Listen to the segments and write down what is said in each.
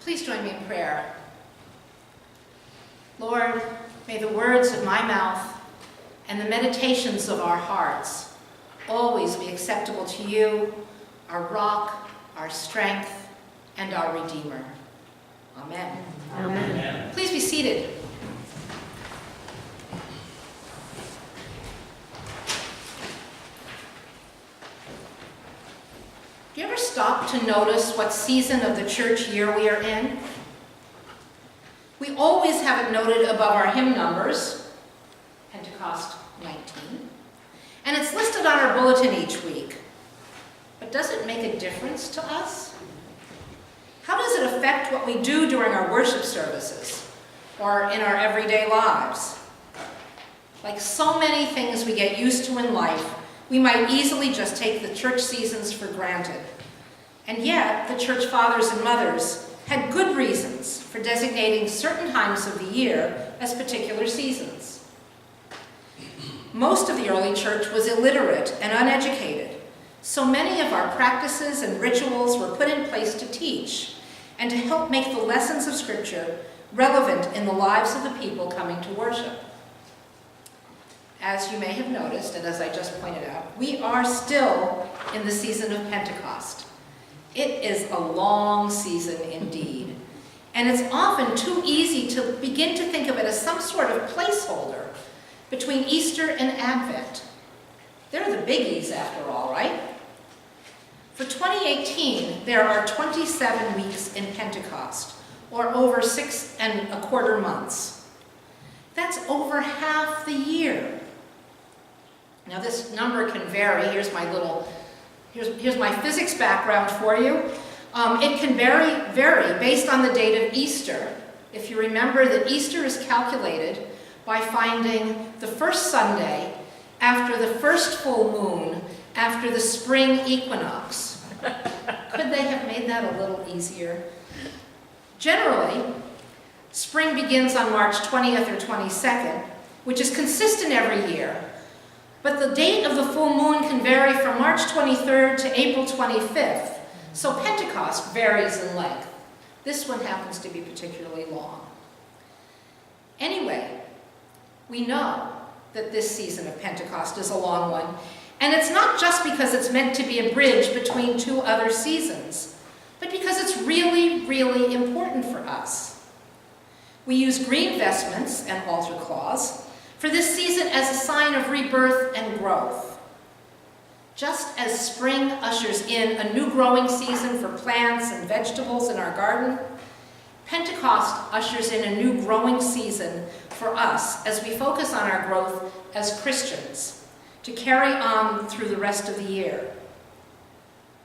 Please join me in prayer. Lord, may the words of my mouth and the meditations of our hearts always be acceptable to you, our rock, our strength, and our Redeemer. Amen. Amen. Please be seated. Do you ever stop to notice what season of the church year we are in? We always have it noted above our hymn numbers, Pentecost 19, and it's listed on our bulletin each week. But does it make a difference to us? How does it affect what we do during our worship services or in our everyday lives? Like so many things we get used to in life, we might easily just take the church seasons for granted. And yet, the church fathers and mothers had good reasons for designating certain times of the year as particular seasons. Most of the early church was illiterate and uneducated, so many of our practices and rituals were put in place to teach and to help make the lessons of Scripture relevant in the lives of the people coming to worship. As you may have noticed, and as I just pointed out, we are still in the season of Pentecost. It is a long season indeed, and it's often too easy to begin to think of it as some sort of placeholder between Easter and Advent. They're the biggies after all, right? For 2018, there are 27 weeks in Pentecost, or over 6¼ months. That's over half the year. Now this number can vary. Here's my physics background for you. It can vary based on the date of Easter. If you remember that Easter is calculated by finding the first Sunday after the first full moon after the spring equinox. Could they have made that a little easier? Generally, spring begins on March 20th or 22nd, which is consistent every year. But the date of the full moon can vary from March 23rd to April 25th, so Pentecost varies in length. This one happens to be particularly long. Anyway, we know that this season of Pentecost is a long one, and it's not just because it's meant to be a bridge between two other seasons, but because it's really, really important for us. We use green vestments and altar cloths for this season as a sign of rebirth and growth. Just as spring ushers in a new growing season for plants and vegetables in our garden, Pentecost ushers in a new growing season for us as we focus on our growth as Christians to carry on through the rest of the year.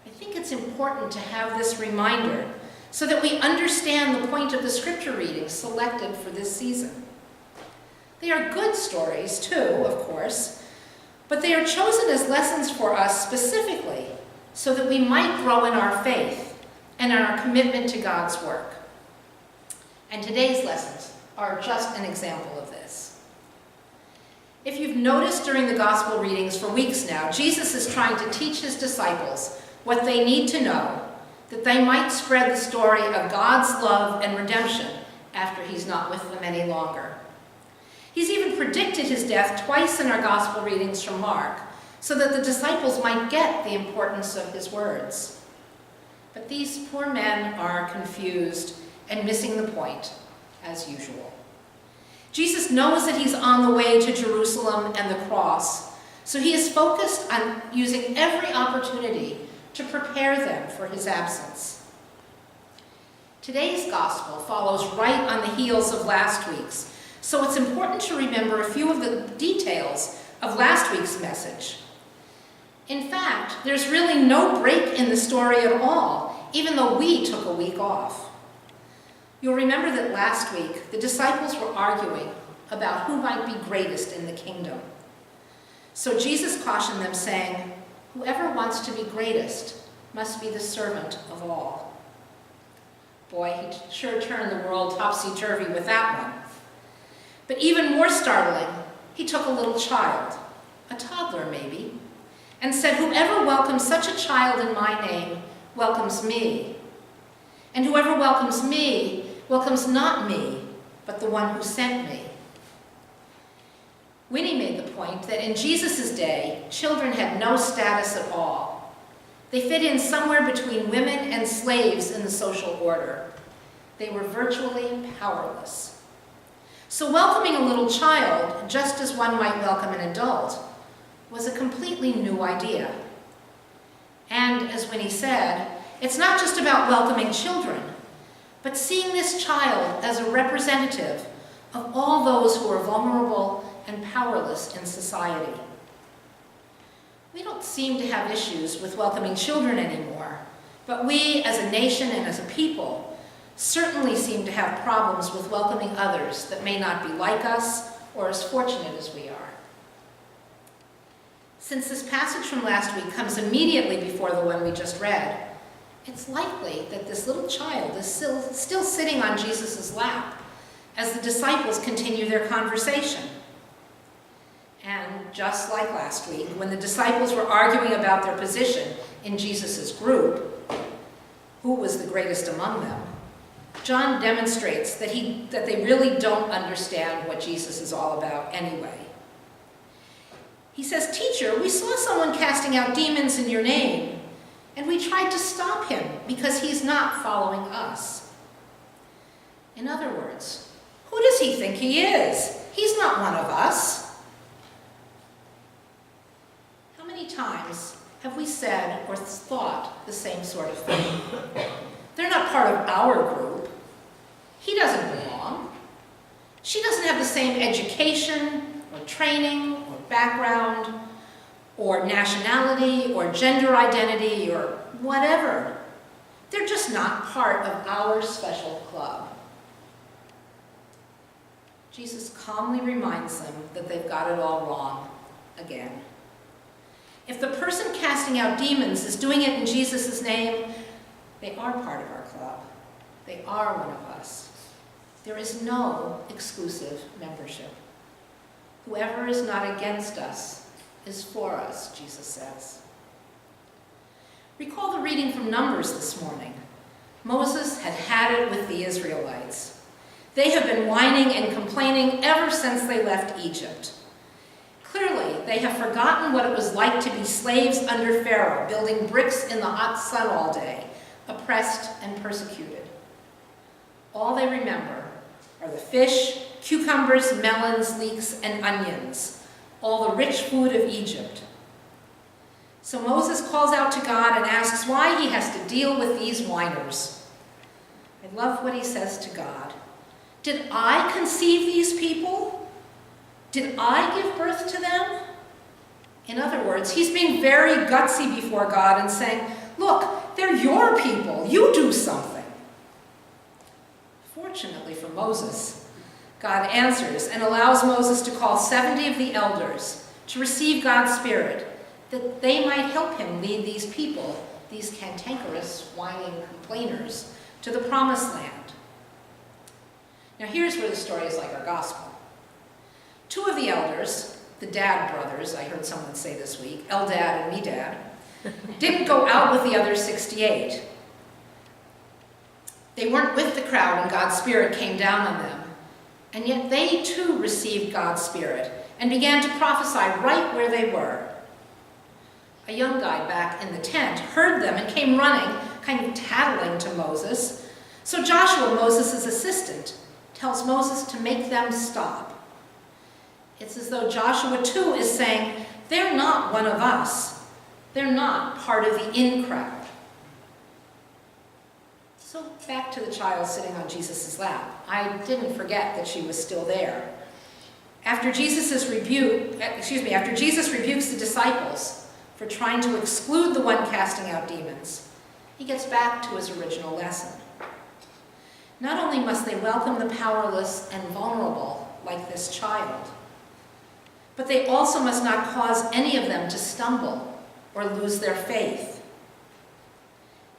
I think it's important to have this reminder so that we understand the point of the scripture readings selected for this season. They are good stories too, of course, but they are chosen as lessons for us specifically so that we might grow in our faith and in our commitment to God's work. And today's lessons are just an example of this. If you've noticed during the gospel readings for weeks now, Jesus is trying to teach his disciples what they need to know, that they might spread the story of God's love and redemption after he's not with them any longer. He's even predicted his death twice in our gospel readings from Mark, so that the disciples might get the importance of his words. But these poor men are confused and missing the point, as usual. Jesus knows that he's on the way to Jerusalem and the cross, so he is focused on using every opportunity to prepare them for his absence. Today's gospel follows right on the heels of last week's, so it's important to remember a few of the details of last week's message. In fact, there's really no break in the story at all, even though we took a week off. You'll remember that last week, the disciples were arguing about who might be greatest in the kingdom. So Jesus cautioned them, saying, "Whoever wants to be greatest must be the servant of all." Boy, he sure turned the world topsy-turvy with that one. But even more startling, he took a little child, a toddler maybe, and said, "Whoever welcomes such a child in my name welcomes me. And whoever welcomes me welcomes not me, but the one who sent me. Winnie made the point that in Jesus' day, children had no status at all. They fit in somewhere between women and slaves in the social order. They were virtually powerless. So welcoming a little child, just as one might welcome an adult, was a completely new idea. And as Winnie said, it's not just about welcoming children, but seeing this child as a representative of all those who are vulnerable and powerless in society. We don't seem to have issues with welcoming children anymore, but we as a nation and as a people certainly seem to have problems with welcoming others that may not be like us or as fortunate as we are. Since this passage from last week comes immediately before the one we just read, it's likely that this little child is still sitting on Jesus' lap as the disciples continue their conversation. And just like last week, when the disciples were arguing about their position in Jesus' group, who was the greatest among them, John demonstrates that they really don't understand what Jesus is all about anyway. He says, "Teacher, we saw someone casting out demons in your name, and we tried to stop him because he's not following us." In other words, who does he think he is? He's not one of us. How many times have we said or thought the same sort of thing? They're not part of our group. He doesn't belong. She doesn't have the same education or training or background or nationality or gender identity or whatever. They're just not part of our special club. Jesus calmly reminds them that they've got it all wrong again. If the person casting out demons is doing it in Jesus' name, they are part of our club. They are one of us. There is no exclusive membership. Whoever is not against us is for us, Jesus says. Recall the reading from Numbers this morning. Moses had it with the Israelites. They have been whining and complaining ever since they left Egypt. Clearly, they have forgotten what it was like to be slaves under Pharaoh, building bricks in the hot sun all day, oppressed and persecuted. All they remember are the fish, cucumbers, melons, leeks, and onions, all the rich food of Egypt. So Moses calls out to God and asks why he has to deal with these whiners. I love what he says to God. Did I conceive these people? Did I give birth to them? In other words, he's being very gutsy before God and saying, look, they're your people. You do something. Fortunately for Moses, God answers and allows Moses to call 70 of the elders to receive God's Spirit, that they might help him lead these people, these cantankerous, whining complainers, to the promised land. Now here's where the story is like our gospel. 2 of the elders, the Dad brothers, I heard someone say this week, Eldad and Medad, didn't go out with the other 68. They weren't with the crowd when God's Spirit came down on them. And yet they too received God's Spirit and began to prophesy right where they were. A young guy back in the tent heard them and came running, kind of tattling to Moses. So Joshua, Moses' assistant, tells Moses to make them stop. It's as though Joshua too is saying, they're not one of us. They're not part of the in crowd. So back to the child sitting on Jesus' lap. I didn't forget that she was still there. After Jesus rebukes the disciples for trying to exclude the one casting out demons, he gets back to his original lesson. Not only must they welcome the powerless and vulnerable like this child, but they also must not cause any of them to stumble or lose their faith.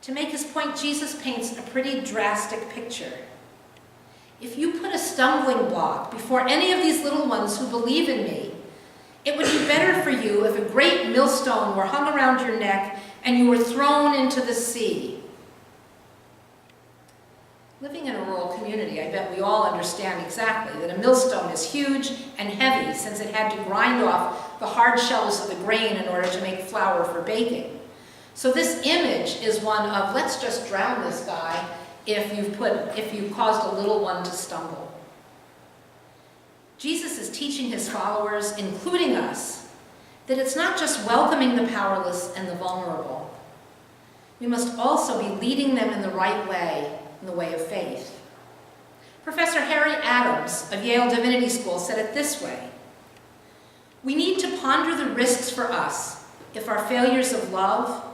To make his point, Jesus paints a pretty drastic picture. If you put a stumbling block before any of these little ones who believe in me, it would be better for you if a great millstone were hung around your neck and you were thrown into the sea. Living in a rural community, I bet we all understand exactly that a millstone is huge and heavy since it had to grind off the hard shells of the grain in order to make flour for baking. So this image is one of, let's just drown this guy if you've caused a little one to stumble. Jesus is teaching his followers, including us, that it's not just welcoming the powerless and the vulnerable. We must also be leading them in the right way, in the way of faith. Professor Harry Adams of Yale Divinity School said it this way: we need to ponder the risks for us if our failures of love,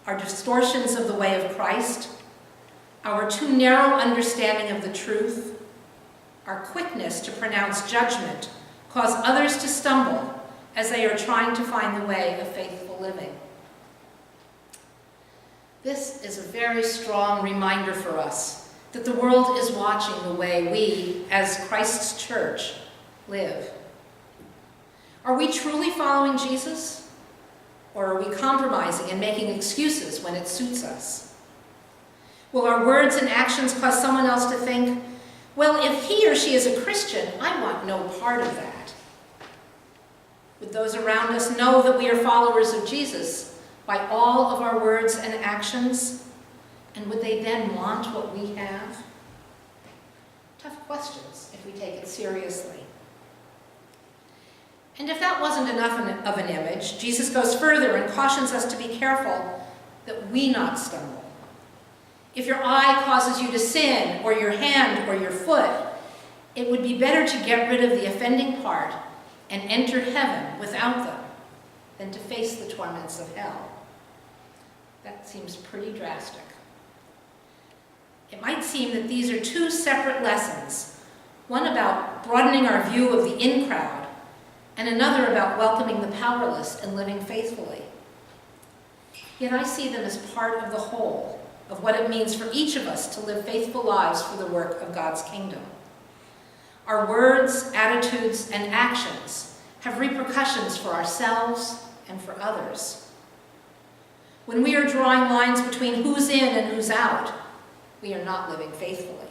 our distortions of the way of Christ, our too narrow understanding of the truth, our quickness to pronounce judgment cause others to stumble as they are trying to find the way of faithful living. This is a very strong reminder for us that the world is watching the way we, as Christ's church, live. Are we truly following Jesus? Or are we compromising and making excuses when it suits us? Will our words and actions cause someone else to think, well, if he or she is a Christian, I want no part of that? Would those around us know that we are followers of Jesus by all of our words and actions? And would they then want what we have? Tough questions if we take it seriously. And if that wasn't enough of an image, Jesus goes further and cautions us to be careful that we not stumble. If your eye causes you to sin, or your hand or your foot, it would be better to get rid of the offending part and enter heaven without them than to face the torments of hell. That seems pretty drastic. It might seem that these are two separate lessons, one about broadening our view of the in-crowd, and another about welcoming the powerless and living faithfully. Yet I see them as part of the whole of what it means for each of us to live faithful lives for the work of God's kingdom. Our words, attitudes, and actions have repercussions for ourselves and for others. When we are drawing lines between who's in and who's out, we are not living faithfully.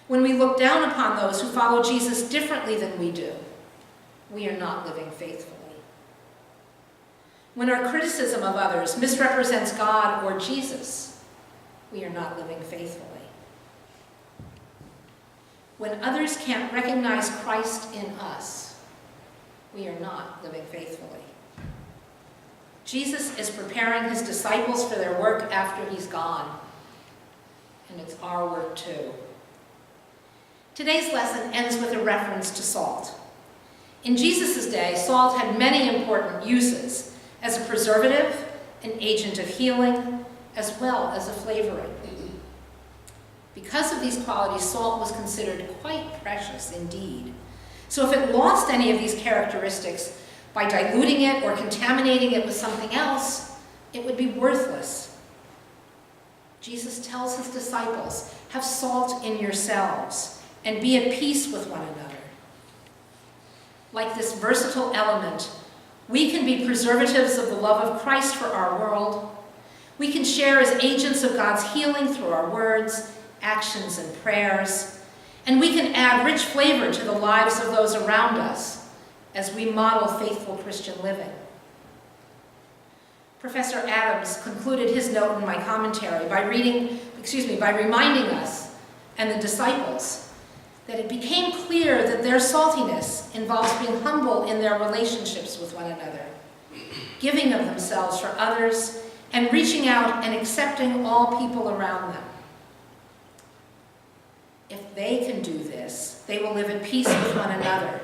When we look down upon those who follow Jesus differently than we do, we are not living faithfully. When our criticism of others misrepresents God or Jesus, we are not living faithfully. When others can't recognize Christ in us, we are not living faithfully. Jesus is preparing his disciples for their work after he's gone, and it's our work too. Today's lesson ends with a reference to salt. In Jesus' day, salt had many important uses as a preservative, an agent of healing, as well as a flavoring. Because of these qualities, salt was considered quite precious indeed. So if it lost any of these characteristics by diluting it or contaminating it with something else, it would be worthless. Jesus tells his disciples, have salt in yourselves and be at peace with one another. Like this versatile element, we can be preservatives of the love of Christ for our world. We can share as agents of God's healing through our words, actions, and prayers. And we can add rich flavor to the lives of those around us as we model faithful Christian living. Professor Adams concluded his note in my commentary by reminding us and the disciples that it became clear that their saltiness involves being humble in their relationships with one another, giving of themselves for others, and reaching out and accepting all people around them. If they can do this, they will live at peace with one another.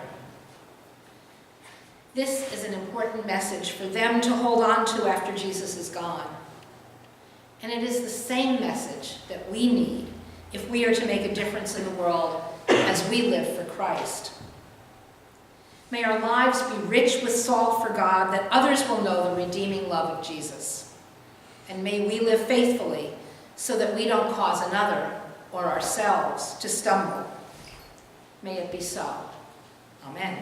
This is an important message for them to hold on to after Jesus is gone. And it is the same message that we need if we are to make a difference in the world as we live for Christ. May our lives be rich with salt for God, that others will know the redeeming love of Jesus. And may we live faithfully so that we don't cause another or ourselves to stumble. May it be so. Amen.